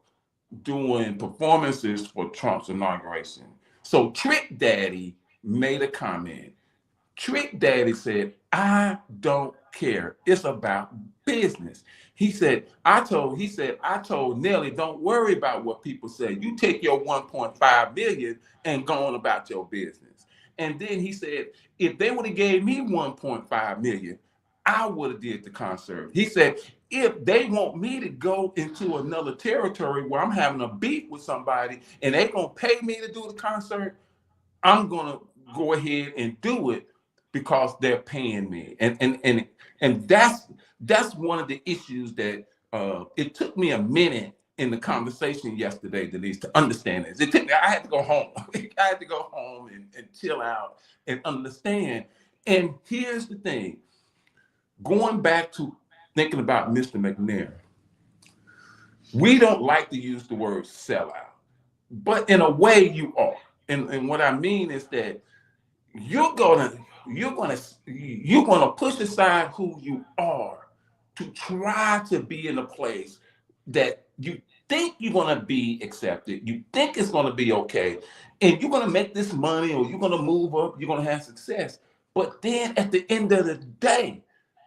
doing performances for Trump's inauguration. So Trick Daddy made a comment. Trick Daddy said, I don't care. It's about business. He said, I told Nelly, don't worry about what people say. You take your 1.5 million and go on about your business. And then he said, if they would have gave me 1.5 million, I would have did the concert. He said, if they want me to go into another territory where I'm having a beef with somebody and they're going to pay me to do the concert, I'm going to go ahead and do it because they're paying me. And that's one of the issues that it took me a minute in the conversation yesterday, Denise, to understand this. It took me, I had to go home. I had to go home and chill out and understand. And here's the thing, going back to thinking about Mr. McNair, we don't like to use the word sellout, but in a way you are. And what I mean is that you're gonna push aside who you are to try to be in a place that you think you're gonna be accepted, you think it's gonna be okay, and you're gonna make this money or you're gonna move up, you're gonna have success. But then at the end of the day,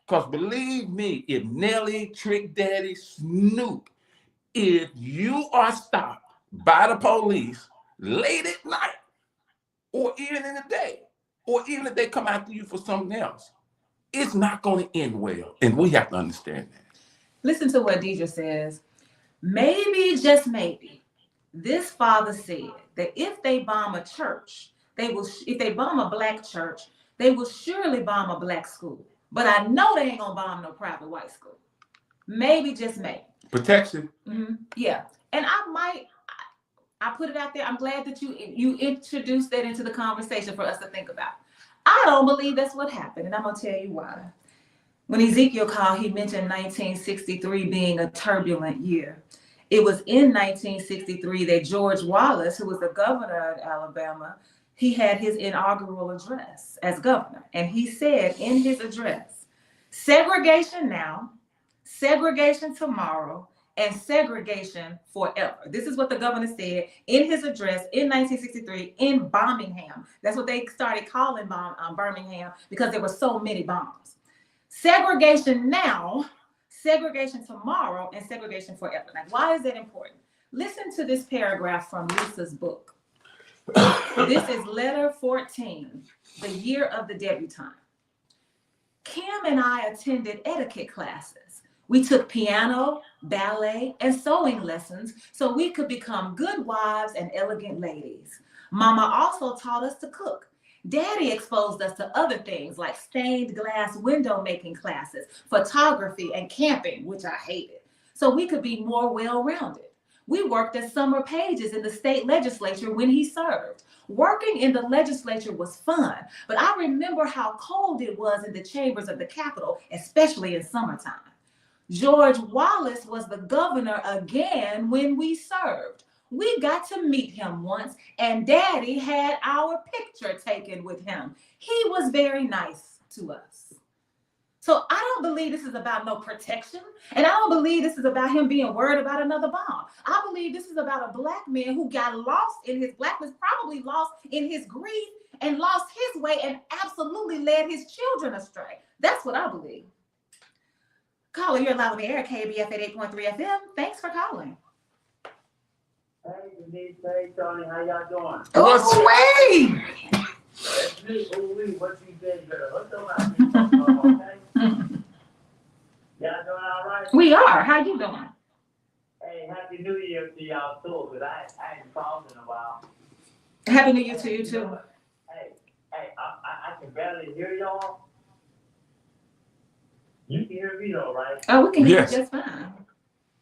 because believe me, if Nelly, Trick Daddy, Snoop, if you are stopped by the police late at night, or even in the day, or even if they come after you for something else, it's not going to end well. And we have to understand that. Listen to what Deidre says. Maybe, just maybe, this father said that if they bomb a church, if they bomb a black church, they will surely bomb a black school. But I know they ain't going to bomb no private white school. Maybe, just maybe. Protection. Mm-hmm. Yeah. And I put it out there. I'm glad that you introduced that into the conversation for us to think about. I don't believe that's what happened, and I'm going to tell you why. When Ezekiel called, he mentioned 1963 being a turbulent year. It was in 1963 that George Wallace, who was the governor of Alabama, he had his inaugural address as governor. And he said in his address, segregation now, segregation tomorrow, and segregation forever. This is what the governor said in his address in 1963 in Birmingham. That's what they started calling Birmingham because there were so many bombs. Segregation now, segregation tomorrow, and segregation forever. Now, why is that important? Listen to this paragraph from Lisa's book. This is letter 14, the year of the debutante. Kim and I attended etiquette classes. We took piano, ballet, and sewing lessons so we could become good wives and elegant ladies. Mama also taught us to cook. Daddy exposed us to other things like stained glass window making classes, photography, and camping, which I hated, so we could be more well-rounded. We worked as summer pages in the state legislature when he served. Working in the legislature was fun, but I remember how cold it was in the chambers of the Capitol, especially in summertime. George Wallace was the governor again when we served. We got to meet him once, and Daddy had our picture taken with him. He was very nice to us. So I don't believe this is about no protection, and I don't believe this is about him being worried about another bomb. I believe this is about a black man who got lost in his blackness, probably lost in his grief, and lost his way, and absolutely led his children astray. That's what I believe. Caller, you're live on the air, KBF at 8.3 FM. Thanks for calling. Hey, Denise, hey, Tony, how y'all doing? Oh, wait! That's me, what you did, girl? What's up, okay? Y'all doing all right? We are. How you doing? Hey, Happy New Year to y'all too, because I ain't called in a while. Happy New Year to you too. Hey, I can barely hear y'all. You can hear me though, right? Oh, we can hear you Yes. just fine.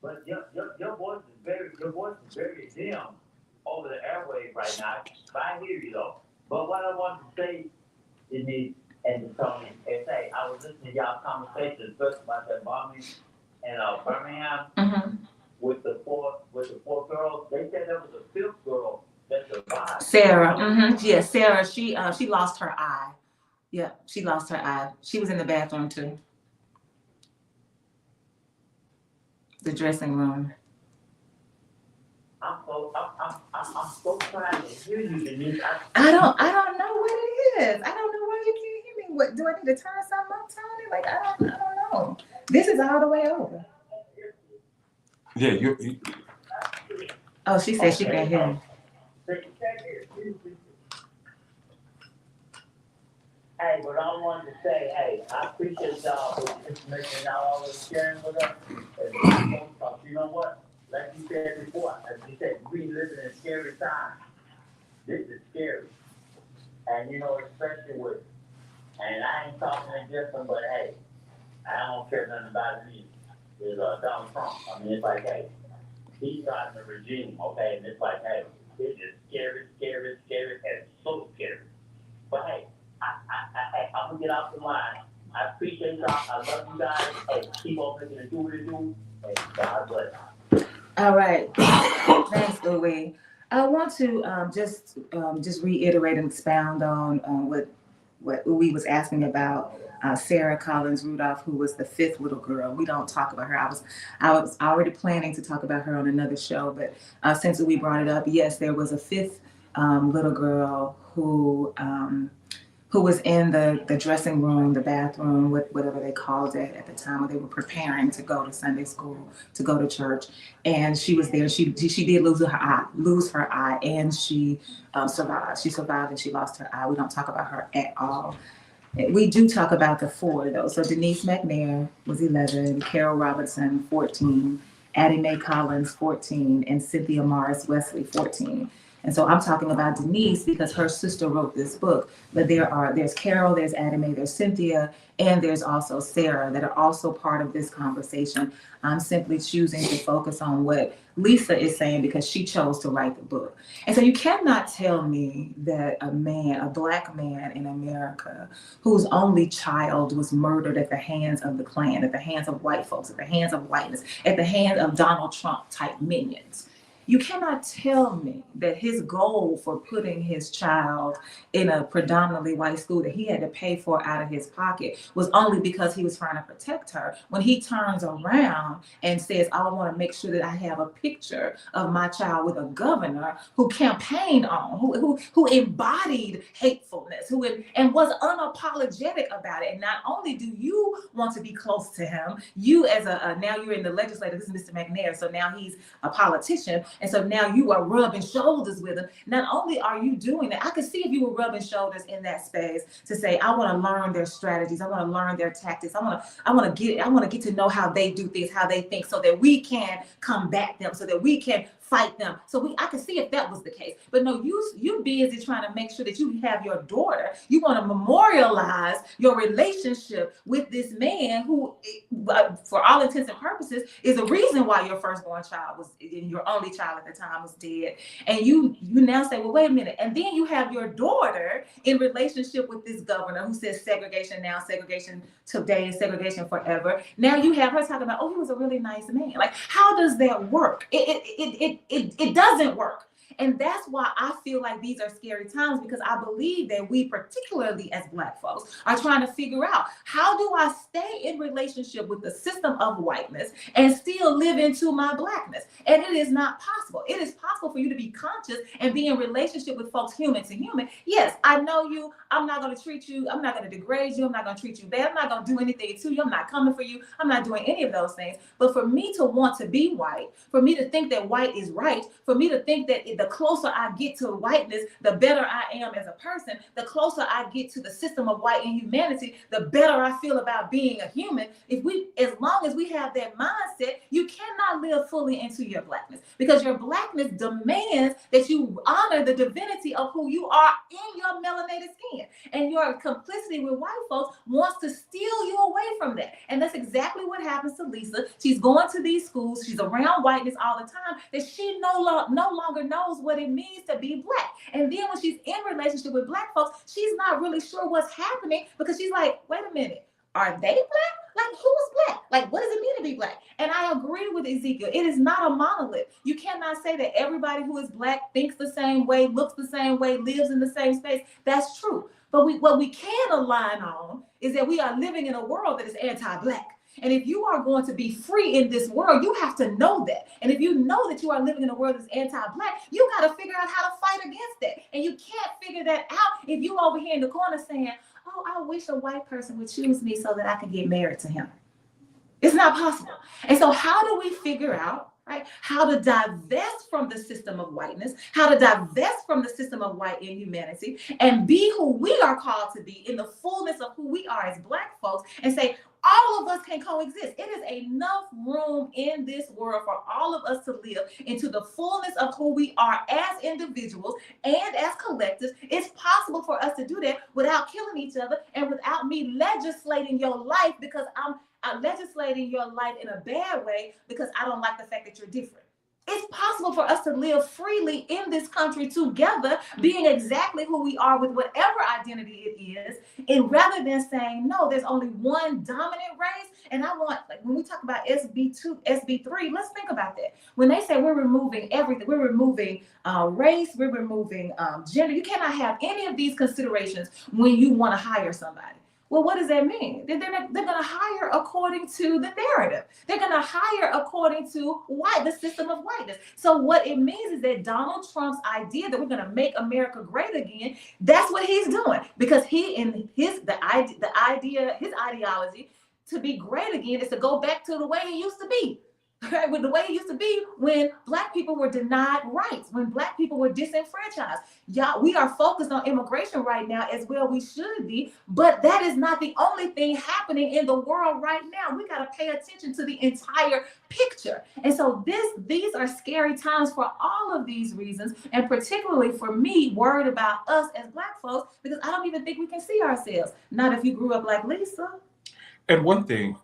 But your voice is very dim over the airwaves right now. But I hear you though. But what I want to say, Denise and Tony, is hey, I was listening to y'all conversations first about that bombing in Birmingham with the four girls. They said there was a fifth girl that survived. Sarah. Yeah, Sarah. She lost her eye. Yeah, she lost her eye. She was in the bathroom too. The dressing room. I'm so trying to hear you, Denise. I don't know what it is. I don't know why you can't hear me. What do I need to turn something up, Tony? Like I don't know. This is all the way over. Yeah, you Oh, she said she can't hear me. Hey, but I wanted to say, hey, I appreciate y'all for the information y'all always sharing with us. You know what? Like you said before, as you said, we live in a scary time. This is scary. And you know, especially with, and I ain't talking indifferent, but hey, I don't care nothing about me. Is Donald Trump. I mean, it's like, hey, he's driving the regime, okay? And it's like, hey, it's just scary, and so scary. But hey, I'm gonna get off the line. I appreciate y'all. I love you guys. Hey, keep on making it do what it do. Hey, God bless. All right. Thanks, Louie. I want to just reiterate and expound on what Louie was asking about Sarah Collins Rudolph, who was the fifth little girl. We don't talk about her. I was already planning to talk about her on another show, but since Louie brought it up, yes, there was a fifth little girl who was in the dressing room, the bathroom, whatever they called it at the time when they were preparing to go to Sunday school, to go to church. And she was there. She did lose her eye, and she survived. She survived and she lost her eye. We don't talk about her at all. We do talk about the four, though. So Denise McNair was 11, Carol Robinson, 14, Addie Mae Collins, 14, and Cynthia Morris Wesley, 14. And so I'm talking about Denise because her sister wrote this book. But there's Carol, there's Addie Mae, there's Cynthia, and there's also Sarah that are also part of this conversation. I'm simply choosing to focus on what Lisa is saying because she chose to write the book. And so you cannot tell me that a Black man in America whose only child was murdered at the hands of the Klan, at the hands of white folks, at the hands of whiteness, at the hands of Donald Trump type minions. You cannot tell me that his goal for putting his child in a predominantly white school that he had to pay for out of his pocket was only because he was trying to protect her. When he turns around and says, I want to make sure that I have a picture of my child with a governor who campaigned on, who embodied hatefulness, and was unapologetic about it. And not only do you want to be close to him, you as now you're in the legislature, this is Mr. McNair, so now he's a politician. And so now you are rubbing shoulders with them. Not only are you doing that, I could see if you were rubbing shoulders in that space to say, I want to learn their strategies. I want to learn their tactics. I want to get to know how they do things, how they think, so that we can combat them, so that we can fight them. So I could see if that was the case. But no, you busy trying to make sure that you have your daughter. You want to memorialize your relationship with this man who, for all intents and purposes, is the reason why your firstborn child was, your only child at the time, was dead. And you now say, well, wait a minute. And then you have your daughter in relationship with this governor who says segregation now, segregation today, segregation forever. Now you have her talking about, oh, he was a really nice man. Like, how does that work? It doesn't work. And that's why I feel like these are scary times, because I believe that we, particularly as Black folks, are trying to figure out, how do I stay in relationship with the system of whiteness and still live into my Blackness? And it is not possible. It is possible for you to be conscious and be in relationship with folks human to human. Yes, I know you. I'm not going to treat you. I'm not going to degrade you. I'm not going to treat you bad. I'm not going to do anything to you. I'm not coming for you. I'm not doing any of those things. But for me to want to be white, for me to think that white is right, for me to think that the closer I get to whiteness, the better I am as a person, the closer I get to the system of white inhumanity, the better I feel about being a human. As long as we have that mindset, you cannot cannot live fully into your Blackness, because your Blackness demands that you honor the divinity of who you are in your melanated skin. And your complicity with white folks wants to steal you away from that. And that's exactly what happens to Lisa. She's going to these schools, she's around whiteness all the time, that she no longer knows what it means to be Black. And then when she's in relationship with Black folks, she's not really sure what's happening, because she's like, wait a minute, are they Black? Like, who's Black? Like, what does it mean to be Black? And I agree with Ezekiel. It is not a monolith. You cannot say that everybody who is Black thinks the same way, looks the same way, lives in the same space. That's true. But what we can align on is that we are living in a world that is anti-Black. And if you are going to be free in this world, you have to know that. And if you know that you are living in a world that's anti-Black, you got to figure out how to fight against that. And you can't figure that out if you over here in the corner saying, oh, I wish a white person would choose me so that I could get married to him. It's not possible. And so how do we figure out, right, how to divest from the system of whiteness, how to divest from the system of white inhumanity, and be who we are called to be in the fullness of who we are as Black folks, and say, all of us can coexist. It is enough room in this world for all of us to live into the fullness of who we are as individuals and as collectives. It's possible for us to do that without killing each other and without me legislating your life, because I'm legislating your life in a bad way because I don't like the fact that you're different. It's possible for us to live freely in this country together, being exactly who we are with whatever identity it is, and rather than saying, no, there's only one dominant race. And I want, like, when we talk about SB2, SB3, let's think about that. When they say we're removing everything, we're removing race, we're removing gender, you cannot have any of these considerations when you want to hire somebody. Well, what does that mean? They're going to hire according to the narrative. They're going to hire according to the system of whiteness. So what it means is that Donald Trump's idea that we're going to make America great again, that's what he's doing, because his ideology to be great again is to go back to the way it used to be. Right? With the way it used to be when Black people were denied rights, when Black people were disenfranchised. Y'all, we are focused on immigration right now, as well we should be, but that is not the only thing happening in the world right now. We got to pay attention to the entire picture. And so these are scary times for all of these reasons, and particularly for me, worried about us as Black folks, because I don't even think we can see ourselves. Not if you grew up like Lisa. And one thing,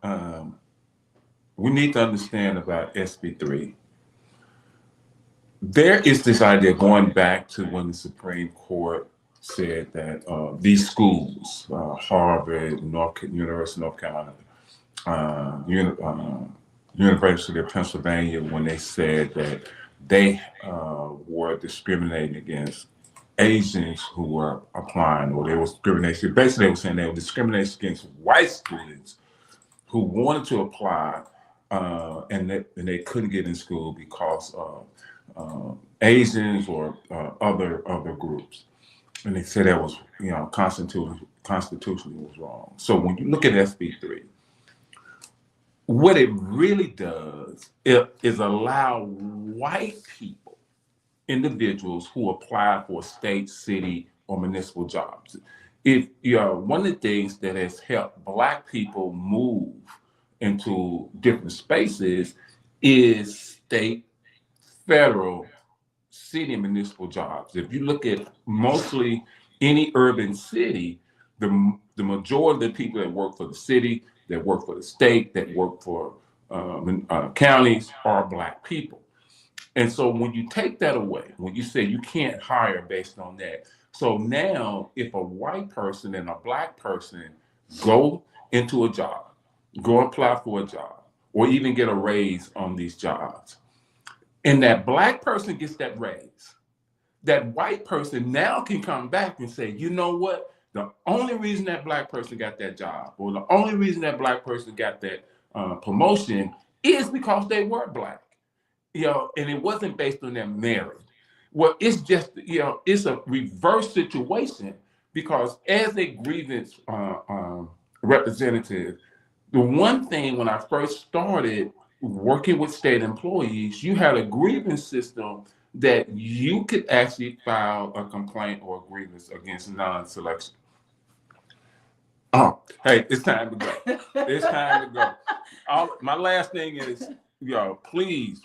we need to understand about SB3. There is this idea going back to when the Supreme Court said that these schools, Harvard, University of North Carolina, University of Pennsylvania, when they said that they were discriminating against Asians who were applying, or they were discriminating, basically they were saying they were discriminating against white students who wanted to apply, and they couldn't get in school because of Asians or other groups, and they said that was, constitutionally was wrong. So when you look at SB3, what it really does is allow white people, individuals who apply for state, city, or municipal jobs. If one of the things that has helped Black people move into different spaces is state, federal, city, and municipal jobs. If you look at mostly any urban city, the majority of the people that work for the city, that work for the state, that work for counties are Black people. And so when you take that away, when you say you can't hire based on that, so now if a white person and a Black person go into a job, go apply for a job, or even get a raise on these jobs, and that Black person gets that raise, that white person now can come back and say, you know what? The only reason that Black person got that job, or the only reason that Black person got that promotion is because they were Black, and it wasn't based on their merit. Well, it's just, it's a reverse situation, because as a grievance representative, the one thing when I first started working with state employees, you had a grievance system that you could actually file a complaint or a grievance against non-selection. Oh, hey, it's time to go. It's time to go. My last thing is, y'all, please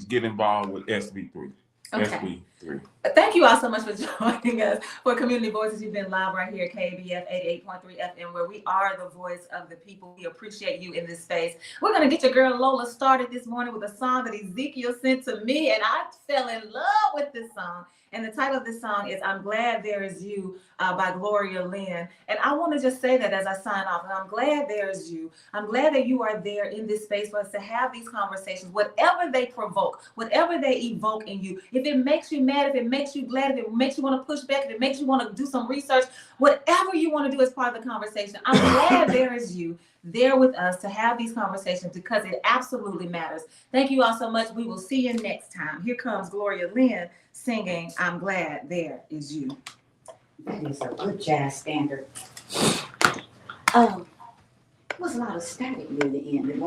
get involved with SB3. Okay. SB3. Thank you all so much for joining us for Community Voices. You've been live right here at KBF 88.3 FM, where we are the voice of the people. We appreciate you in this space. We're going to get your girl Lola started this morning with a song that Ezekiel sent to me, and I fell in love with this song. And the title of this song is I'm Glad There Is You by Gloria Lynn. And I want to just say that as I sign off, and I'm glad there is you. I'm glad that you are there in this space for us to have these conversations, whatever they provoke, whatever they evoke in you. If it makes you mad, if it makes you glad, if it makes you want to push back, if it makes you want to do some research, whatever you want to do as part of the conversation, I'm glad there is you there with us to have these conversations because it absolutely matters. Thank you all so much. We will see you next time. Here comes Gloria Lynn singing I'm Glad There Is You. That is a good jazz standard. There was a lot of static near the end.